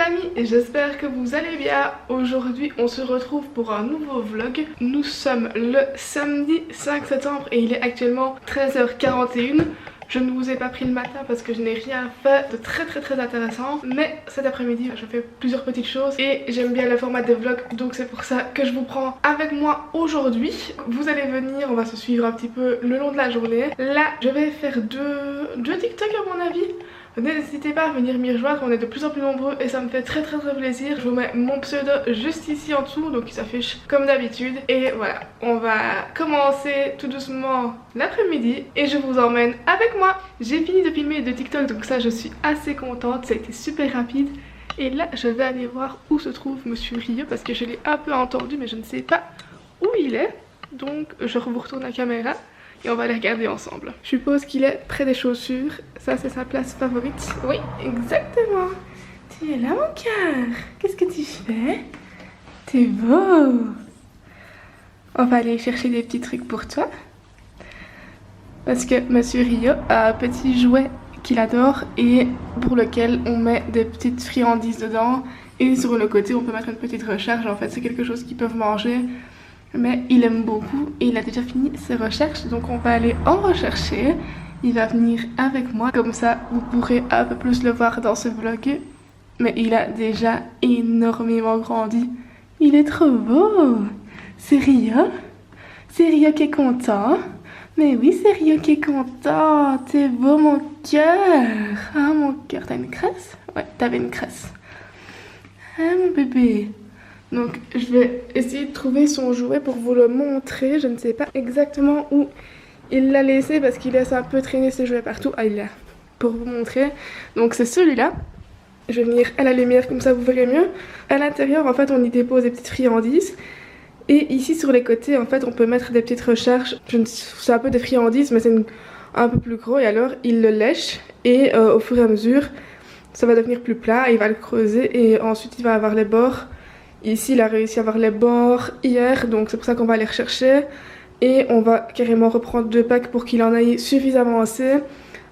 amis, et j'espère que vous allez bien. Aujourd'hui on se retrouve pour un nouveau vlog. Nous sommes le samedi 5 septembre et il est actuellement 13h41. Je ne vous ai pas pris le matin parce que je n'ai rien fait de très intéressant. Mais cet après-midi je fais plusieurs petites choses et j'aime bien le format des vlogs. Donc c'est pour ça que je vous prends avec moi aujourd'hui. Vous allez venir, on va se suivre un petit peu le long de la journée. Là je vais faire deux TikTok à mon avis. N'hésitez pas à venir m'y rejoindre, on est de plus en plus nombreux et ça me fait très plaisir. Je vous mets mon pseudo juste ici en dessous, donc il s'affiche comme d'habitude. Et voilà, on va commencer tout doucement l'après-midi et je vous emmène avec moi. J'ai fini de filmer de TikTok, donc ça je suis assez contente, ça a été super rapide. Et là je vais aller voir où se trouve Monsieur Rio parce que je l'ai un peu entendu mais je ne sais pas où il est. Donc je vous retourne la caméra et on va les regarder ensemble. Je suppose qu'il est près des chaussures. Ça c'est sa place favorite. Oui, exactement. Tu es là mon cœur. Qu'est-ce que tu fais? T'es beau. On va aller chercher des petits trucs pour toi. Parce que Monsieur Rio a un petit jouet qu'il adore et pour lequel on met des petites friandises dedans. Et sur le côté on peut mettre une petite recharge. En fait c'est quelque chose qu'ils peuvent manger. Mais il aime beaucoup et il a déjà fini ses recherches, donc on va aller en rechercher. Il va venir avec moi, comme ça vous pourrez un peu plus le voir dans ce vlog. Mais il a déjà énormément grandi. Il est trop beau. C'est Rio. C'est Rio qui est content. Mais oui, c'est Rio qui est content. T'es beau mon cœur. Ah mon cœur, t'as une cresse? Ouais, t'avais une cresse. Ah mon bébé. Donc je vais essayer de trouver son jouet pour vous le montrer. Je ne sais pas exactement où il l'a laissé parce qu'il laisse un peu traîner ses jouets partout. Ah, il l'a pour vous montrer. Donc c'est celui-là. Je vais venir à la lumière comme ça vous verrez mieux. À l'intérieur en fait on y dépose des petites friandises. Et ici sur les côtés en fait on peut mettre des petites recharges. C'est un peu des friandises mais c'est un peu plus gros. Et alors il le lèche et au fur et à mesure ça va devenir plus plat. Il va le creuser et ensuite il va avoir les bords. Ici il a réussi à avoir les bords hier, donc c'est pour ça qu'on va aller rechercher. Et on va carrément reprendre 2 packs pour qu'il en aille suffisamment assez.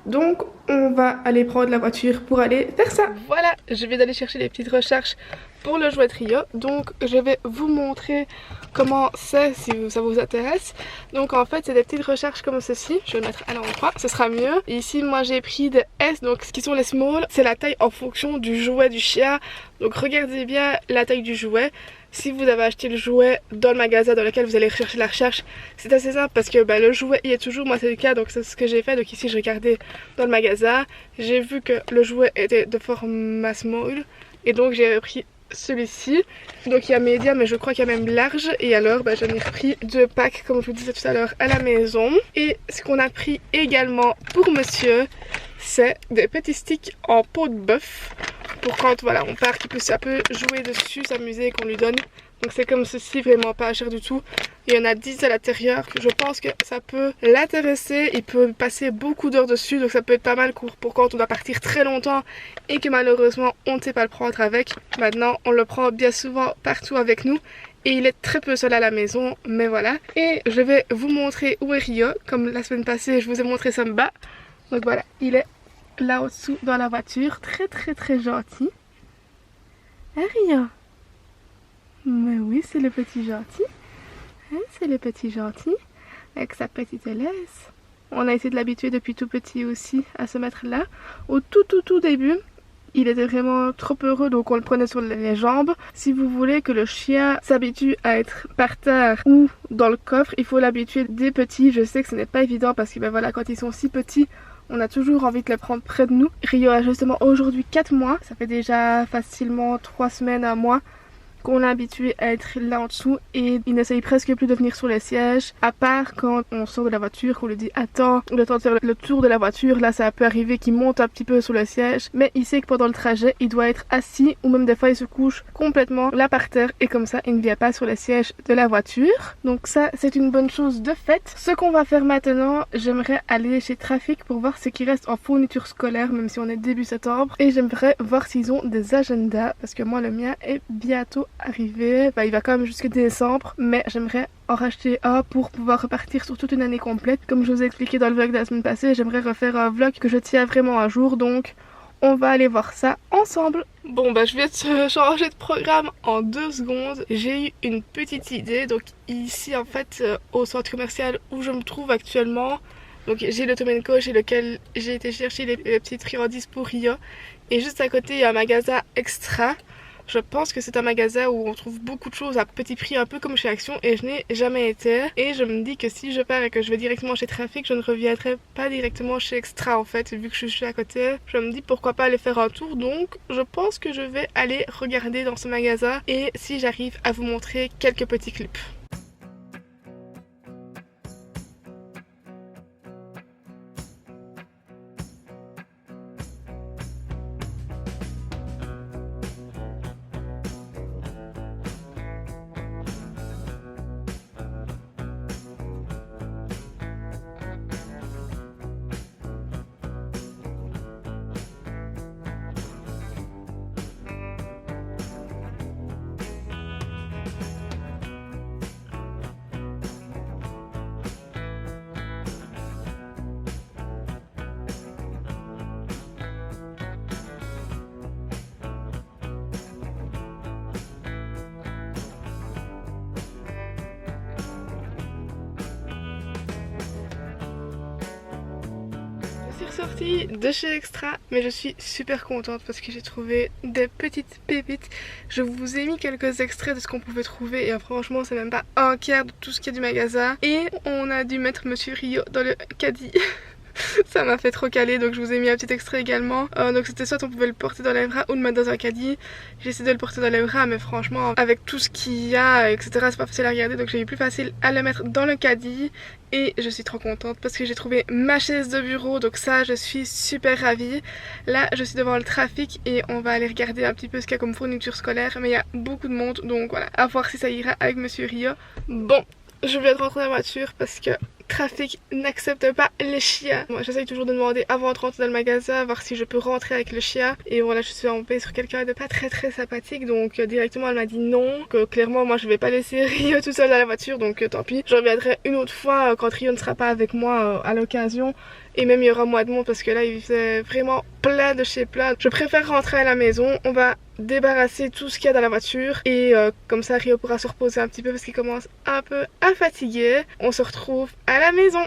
Donc on va aller prendre la voiture pour aller faire ça. Voilà, je vais aller chercher les petites recharges pour le jouet Rio. Donc je vais vous montrer comment c'est si ça vous intéresse. Donc en fait c'est des petites recharges comme ceci. Je vais le mettre à l'endroit, ce sera mieux. Et ici moi j'ai pris des S, donc ce qui sont les small. C'est la taille en fonction du jouet du chien. Donc regardez bien la taille du jouet. Si vous avez acheté le jouet dans le magasin dans lequel vous allez rechercher la recharge, c'est assez simple parce que le jouet y est toujours, moi c'est le cas, donc c'est ce que j'ai fait. Donc ici je regardais dans le magasin, j'ai vu que le jouet était de format small et donc j'ai pris celui-ci. Donc il y a média mais je crois qu'il y a même large et alors j'en ai repris 2 packs comme je vous disais tout à l'heure à la maison. Et ce qu'on a pris également pour monsieur, c'est des petits sticks en peau de bœuf pour quand voilà on part qu'il puisse un peu jouer dessus, s'amuser et qu'on lui donne. Donc c'est comme ceci, vraiment pas cher du tout. Il y en a 10 à l'intérieur. Je pense que ça peut l'intéresser. Il peut passer beaucoup d'heures dessus. Donc ça peut être pas mal pour quand on doit partir très longtemps et que malheureusement on ne sait pas le prendre avec. Maintenant on le prend bien souvent partout avec nous. Et il est très peu seul à la maison. Mais voilà. Et je vais vous montrer où est Rio. Comme la semaine passée je vous ai montré Samba. Donc voilà, il est là au-dessous dans la voiture. Très gentil. Hein Rio? Mais oui, c'est le petit gentil. Hein, c'est le petit gentil. Avec sa petite laisse. On a essayé de l'habituer depuis tout petit aussi à se mettre là. Au tout début, il était vraiment trop heureux donc on le prenait sur les jambes. Si vous voulez que le chien s'habitue à être par terre ou dans le coffre, il faut l'habituer dès petit. Je sais que ce n'est pas évident parce que voilà, quand ils sont si petits, on a toujours envie de les prendre près de nous. Rio a justement aujourd'hui 4 mois. Ça fait déjà facilement 3 semaines, 1 mois qu'on l'a habitué à être là en dessous et il n'essaye presque plus de venir sur les sièges, à part quand on sort de la voiture, qu'on lui dit attends le temps de faire le tour de la voiture. Là ça peut arriver qu'il monte un petit peu sur le siège, mais il sait que pendant le trajet il doit être assis ou même des fois il se couche complètement là par terre et comme ça il ne vient pas sur les sièges de la voiture. Donc ça c'est une bonne chose de fait. Ce qu'on va faire maintenant, j'aimerais aller chez Trafic pour voir ce qui reste en fourniture scolaire même si on est début septembre, et j'aimerais voir s'ils ont des agendas parce que moi le mien est bientôt arrivé. Il va quand même jusqu'à décembre, mais j'aimerais en racheter un pour pouvoir repartir sur toute une année complète. Comme je vous ai expliqué dans le vlog de la semaine passée, j'aimerais refaire un vlog que je tiens vraiment à jour, donc on va aller voir ça ensemble. Bon bah je vais te changer de programme en 2 secondes. J'ai eu une petite idée. Donc ici en fait au centre commercial où je me trouve actuellement, donc j'ai le Tomenko chez lequel j'ai été chercher les petites friandises pour Rio. Et juste à côté il y a un magasin Extra. Je pense que c'est un magasin où on trouve beaucoup de choses à petit prix, un peu comme chez Action, et je n'ai jamais été. Et je me dis que si je pars et que je vais directement chez Trafic, je ne reviendrai pas directement chez Extra en fait, vu que je suis à côté. Je me dis pourquoi pas aller faire un tour, donc je pense que je vais aller regarder dans ce magasin et si j'arrive à vous montrer quelques petits clips. Sortie de chez Extra, mais je suis super contente parce que j'ai trouvé des petites pépites. Je vous ai mis quelques extraits de ce qu'on pouvait trouver et franchement c'est même pas un quart de tout ce qu'il y a du magasin. Et on a dû mettre Monsieur Rio dans le caddie. Ça m'a fait trop caler, donc je vous ai mis un petit extrait également. Donc c'était soit on pouvait le porter dans les bras ou le mettre dans un caddie. J'ai essayé de le porter dans les bras, mais franchement avec tout ce qu'il y a etc, c'est pas facile à regarder, donc j'ai eu plus facile à le mettre dans le caddie. Et je suis trop contente parce que j'ai trouvé ma chaise de bureau, donc ça je suis super ravie. Là je suis devant le Trafic et on va aller regarder un petit peu ce qu'il y a comme fourniture scolaire, mais il y a beaucoup de monde, donc voilà, à voir si ça ira avec Monsieur Rio. Bon, je viens de rentrer dans la voiture parce que Trafic n'accepte pas les chiens. Moi j'essaye toujours de demander avant de rentrer dans le magasin, voir si je peux rentrer avec le chien. Et voilà, je suis tombée sur quelqu'un de pas très sympathique, donc directement elle m'a dit non, que clairement moi je vais pas laisser Rio tout seul dans la voiture, donc tant pis. Je reviendrai une autre fois quand Rio ne sera pas avec moi à l'occasion. Et même il y aura moins de monde parce que là il faisait vraiment plein de chez plein. Je préfère rentrer à la maison, on va débarrasser tout ce qu'il y a dans la voiture et comme ça Rio pourra se reposer un petit peu parce qu'il commence un peu à fatiguer. On se retrouve à la maison.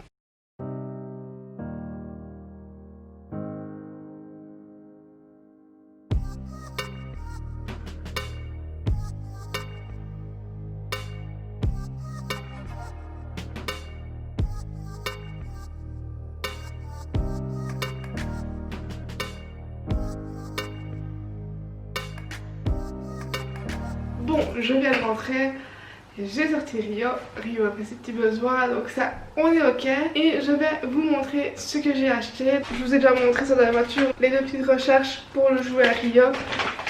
Bon, je viens de rentrer, j'ai sorti Rio a fait ses petits besoins, donc ça on est ok. Et je vais vous montrer ce que j'ai acheté. Je vous ai déjà montré ça dans la voiture, les 2 petites recherches pour le jouet à Rio.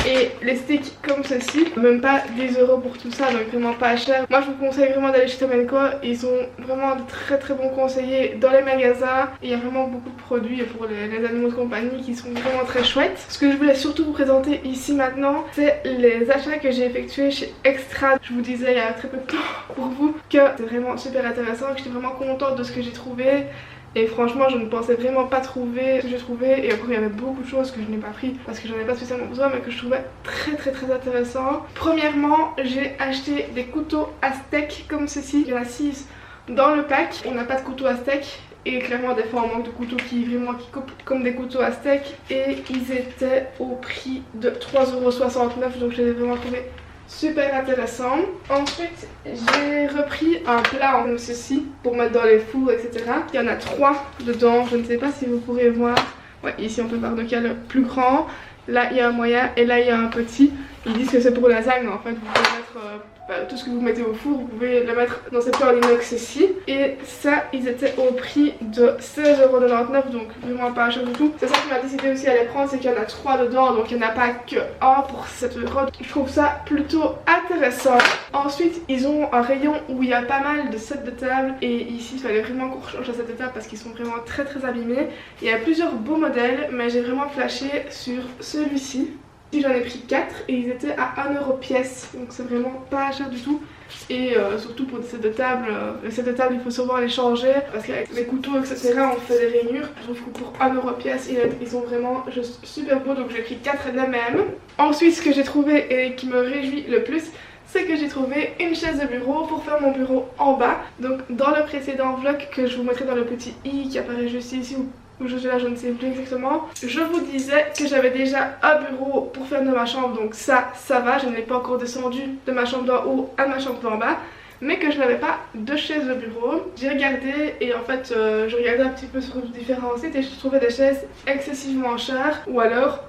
Et les sticks comme ceci, même pas 10 € pour tout ça, donc vraiment pas cher. Moi je vous conseille vraiment d'aller chez Tomenko, ils ont vraiment de très bons conseillers dans les magasins. Et il y a vraiment beaucoup de produits pour les animaux de compagnie qui sont vraiment très chouettes. Ce que je voulais surtout vous présenter ici maintenant, c'est les achats que j'ai effectués chez Extra. Je vous disais il y a très peu de temps pour vous que c'est vraiment super intéressant, que j'étais vraiment contente de ce que j'ai trouvé. Et franchement je ne pensais vraiment pas trouver ce que j'ai trouvé, et encore il y avait beaucoup de choses que je n'ai pas pris parce que j'en ai pas spécialement besoin, mais que je trouvais très intéressant. Premièrement, j'ai acheté des couteaux à steak comme ceci, il y en a 6 dans le pack. On n'a pas de couteau à steak et clairement des fois on manque de couteaux qui coupent comme des couteaux à steak, et ils étaient au prix de 3,69 €, donc je les ai vraiment trouvés super intéressant. Ensuite j'ai repris un plat comme ceci pour mettre dans les fours etc. Il y en a 3 dedans, je ne sais pas si vous pourrez voir. Ouais, ici on peut voir donc il y a le plus grand, là il y a un moyen et là il y a un petit. Ils disent que c'est pour lasagne, en fait vous pouvez mettre tout ce que vous mettez au four, vous pouvez le mettre dans ces plats en inox ici. Et ça ils étaient au prix de 16,99 €, donc vraiment pas cher du tout. C'est ça qui m'a décidé aussi à les prendre, c'est qu'il y en a 3 dedans, donc il n'y en a pas que 1 pour 7 €. Je trouve ça plutôt intéressant. Ensuite ils ont un rayon où il y a pas mal de sets de table, et ici il fallait vraiment qu'on rechange les sets de table parce qu'ils sont vraiment très abîmés. Il y a plusieurs beaux modèles, mais j'ai vraiment flashé sur celui-ci. J'en ai pris 4 et ils étaient à 1 € pièce, donc c'est vraiment pas cher du tout. Et surtout pour des sets de table, les sets de table il faut souvent les changer parce qu'avec les couteaux etc on fait des rainures. Je trouve que pour 1 € pièce ils sont vraiment juste super beaux, donc j'ai pris 4 de même. Ensuite ce que j'ai trouvé et qui me réjouit le plus, c'est que j'ai trouvé une chaise de bureau pour faire mon bureau en bas. Donc dans le précédent vlog que je vous mettrai dans le petit i qui apparaît juste ici où je suis là, je ne sais plus exactement, je vous disais que j'avais déjà un bureau pour faire de ma chambre, donc ça va, je ne l'ai pas encore descendu de ma chambre d'en haut à ma chambre d'en bas, mais que je n'avais pas de chaise de bureau. J'ai regardé et en fait je regardais un petit peu sur différents sites et je trouvais des chaises excessivement chères, ou alors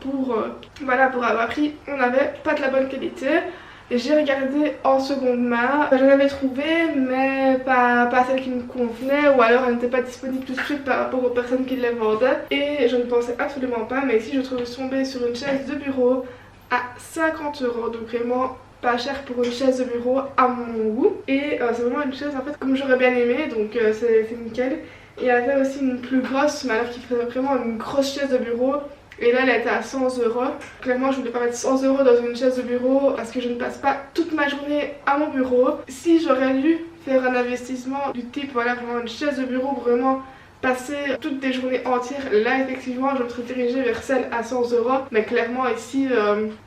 voilà, pour avoir pris on n'avait pas de la bonne qualité. J'ai regardé en seconde main, j'en avais trouvé mais pas celle qui me convenait, ou alors elle n'était pas disponible tout de suite par rapport aux personnes qui les vendaient et je ne pensais absolument pas. Mais ici je trouve tombée sur une chaise de bureau à 50 €, donc vraiment pas cher pour une chaise de bureau à mon goût. Et c'est vraiment une chaise en fait comme j'aurais bien aimé, donc c'est nickel. Et elle avait aussi une plus grosse, mais alors qu'il faisait vraiment une grosse chaise de bureau. Et là elle était à 100 €. Clairement je voulais pas mettre 100 € dans une chaise de bureau parce que je ne passe pas toute ma journée à mon bureau. Si j'aurais dû faire un investissement du type voilà vraiment une chaise de bureau pour vraiment passer toutes des journées entières, là effectivement je me serais dirigée vers celle à 100 €. Mais clairement ici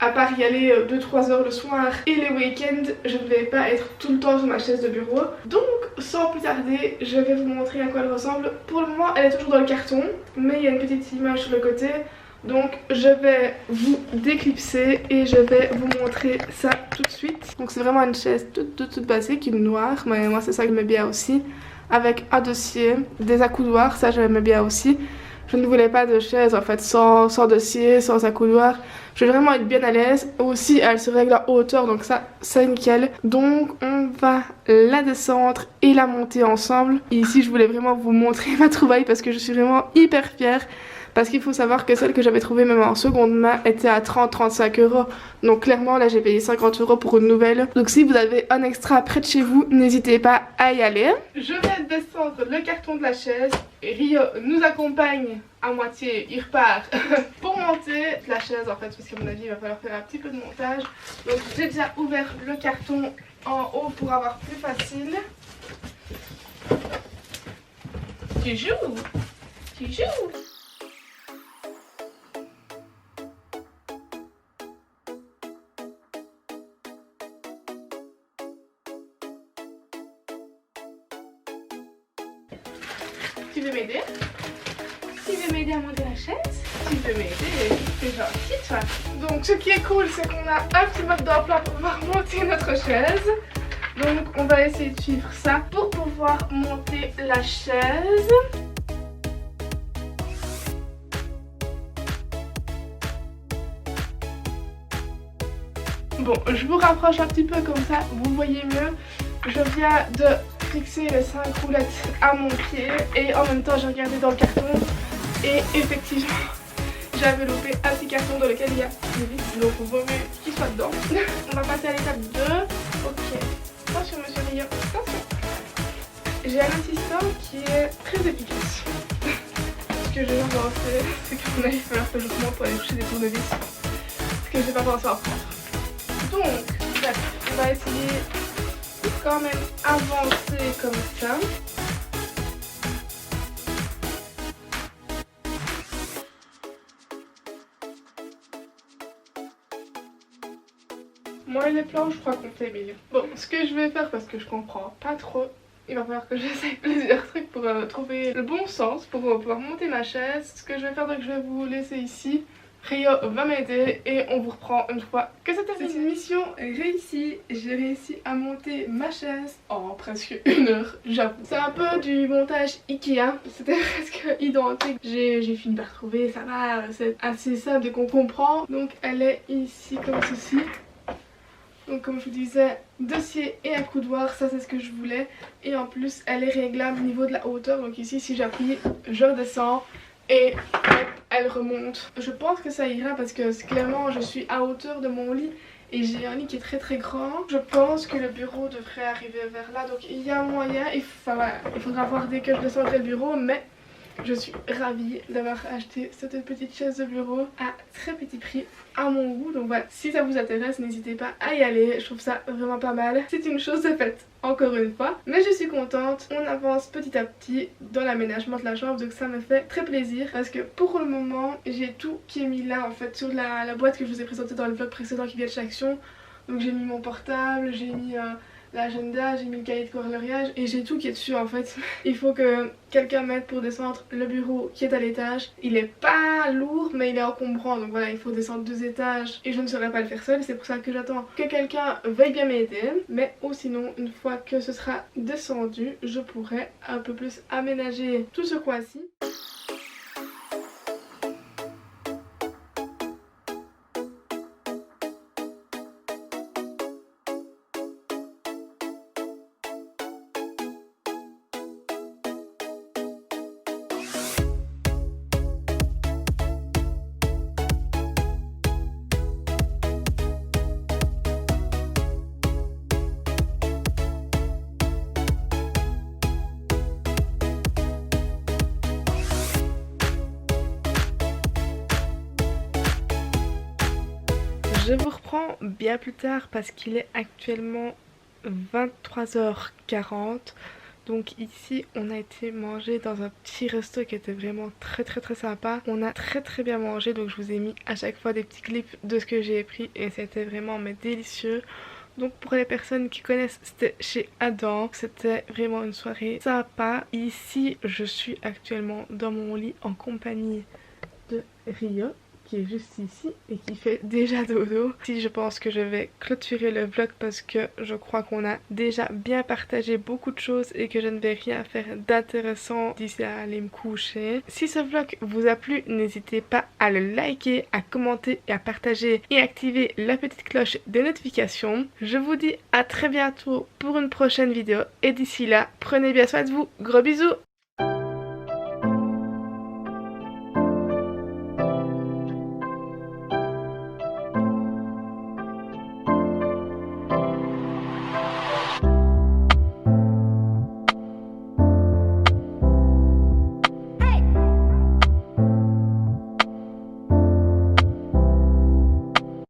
à part y aller 2-3 heures le soir et les week-ends, je ne vais pas être tout le temps sur ma chaise de bureau. Donc sans plus tarder je vais vous montrer à quoi elle ressemble. Pour le moment elle est toujours dans le carton mais il y a une petite image sur le côté. Donc je vais vous déclipser et je vais vous montrer ça tout de suite. Donc c'est vraiment une chaise toute basique, une noire, mais moi c'est ça que j'aimais bien aussi. Avec un dossier, des accoudoirs, ça j'aimais bien aussi. Je ne voulais pas de chaise en fait sans dossier, sans accoudoir. Je veux vraiment être bien à l'aise. Aussi elle se règle en hauteur, donc ça c'est nickel. Donc on va la descendre et la monter ensemble. Et ici je voulais vraiment vous montrer ma trouvaille parce que je suis vraiment hyper fière. Parce qu'il faut savoir que celle que j'avais trouvée même en seconde main était à 30-35 €. Donc clairement là j'ai payé 50 € pour une nouvelle. Donc si vous avez un extra près de chez vous, n'hésitez pas à y aller. Je vais descendre le carton de la chaise. Et Rio nous accompagne à moitié, il repart pour monter la chaise en fait. Parce qu'à mon avis il va falloir faire un petit peu de montage. Donc j'ai déjà ouvert le carton en haut pour avoir plus facile. Tu joues? Tu joues? Tu veux m'aider? Tu veux m'aider à monter la chaise? Tu veux m'aider? C'est gentil toi. Donc ce qui est cool c'est qu'on a un petit mode d'emploi pour pouvoir monter notre chaise. Donc on va essayer de suivre ça pour pouvoir monter la chaise. Bon, je vous rapproche un petit peu comme ça, vous voyez mieux. Je viens de fixer les 5 roulettes à mon pied et en même temps j'ai regardé dans le carton et effectivement j'avais loupé un petit carton dans lequel il y a des vis, donc il vaut mieux qu'il soit dedans. On va passer à l'étape 2. Ok, attention monsieur Rio, attention. J'ai un assistant qui est très efficace. Ce que je viens de lancer, c'est qu'à mon avis il va falloir que je monte pour aller chercher des tournevis parce que j'ai pas pensé à en prendre. Donc bref, on va essayer quand même avancer comme ça. Moi et les planches, je crois qu'on fait mieux. Bon, ce que je vais faire parce que je comprends pas trop, il va falloir que j'essaye plusieurs trucs pour trouver le bon sens pour pouvoir monter ma chaise. Ce que je vais faire, donc je vais vous laisser ici. Rio va m'aider et on vous reprend une fois que c'est terminé. C'est une mission réussie. J'ai réussi à monter ma chaise en presque 1 heure, j'avoue. C'est un peu du montage Ikea, c'était presque identique. J'ai fini par trouver, ça va, c'est assez simple dès qu'on comprend. Donc elle est ici comme ceci. Donc comme je vous disais, dossier et accoudoir, ça c'est ce que je voulais. Et en plus elle est réglable au niveau de la hauteur. Donc ici si j'appuie, je redescends. Et hop, elle remonte. Je pense que ça ira parce que clairement je suis à hauteur de mon lit et j'ai un lit qui est très grand. Je pense que le bureau devrait arriver vers là, donc il y a moyen. Enfin voilà, il faudra voir dès que je descendrai le bureau, mais je suis ravie d'avoir acheté cette petite chaise de bureau à très petit prix à mon goût. Donc voilà, si ça vous intéresse, n'hésitez pas à y aller, je trouve ça vraiment pas mal. C'est une chose de faite encore une fois, mais je suis contente. On avance petit à petit dans l'aménagement de la chambre, donc ça me fait très plaisir parce que pour le moment j'ai tout qui est mis là en fait sur la boîte que je vous ai présentée dans le vlog précédent qui vient de chez Action. Donc j'ai mis mon portable, j'ai mis l'agenda, j'ai mis le cahier de coloriage et j'ai tout qui est dessus en fait. Il faut que quelqu'un m'aide pour descendre le bureau qui est à l'étage. Il est pas lourd mais il est encombrant, donc voilà, il faut descendre 2 étages et je ne saurais pas le faire seule. C'est pour ça que j'attends que quelqu'un veuille bien m'aider. Mais ou sinon, une fois que ce sera descendu, je pourrai un peu plus aménager tout ce coin-ci. Je vous reprends bien plus tard parce qu'il est actuellement 23h40. Donc ici on a été manger dans un petit resto qui était vraiment très sympa. On a très bien mangé, donc je vous ai mis à chaque fois des petits clips de ce que j'ai pris et c'était vraiment mais délicieux. Donc pour les personnes qui connaissent, c'était chez Adam, c'était vraiment une soirée sympa. Ici je suis actuellement dans mon lit en compagnie de Rio, qui est juste ici et qui fait déjà dodo. Si je pense que je vais clôturer le vlog parce que je crois qu'on a déjà bien partagé beaucoup de choses et que je ne vais rien faire d'intéressant d'ici à aller me coucher. Si ce vlog vous a plu, n'hésitez pas à le liker, à commenter et à partager et activer la petite cloche de notification. Je vous dis à très bientôt pour une prochaine vidéo et d'ici là, prenez bien soin de vous. Gros bisous!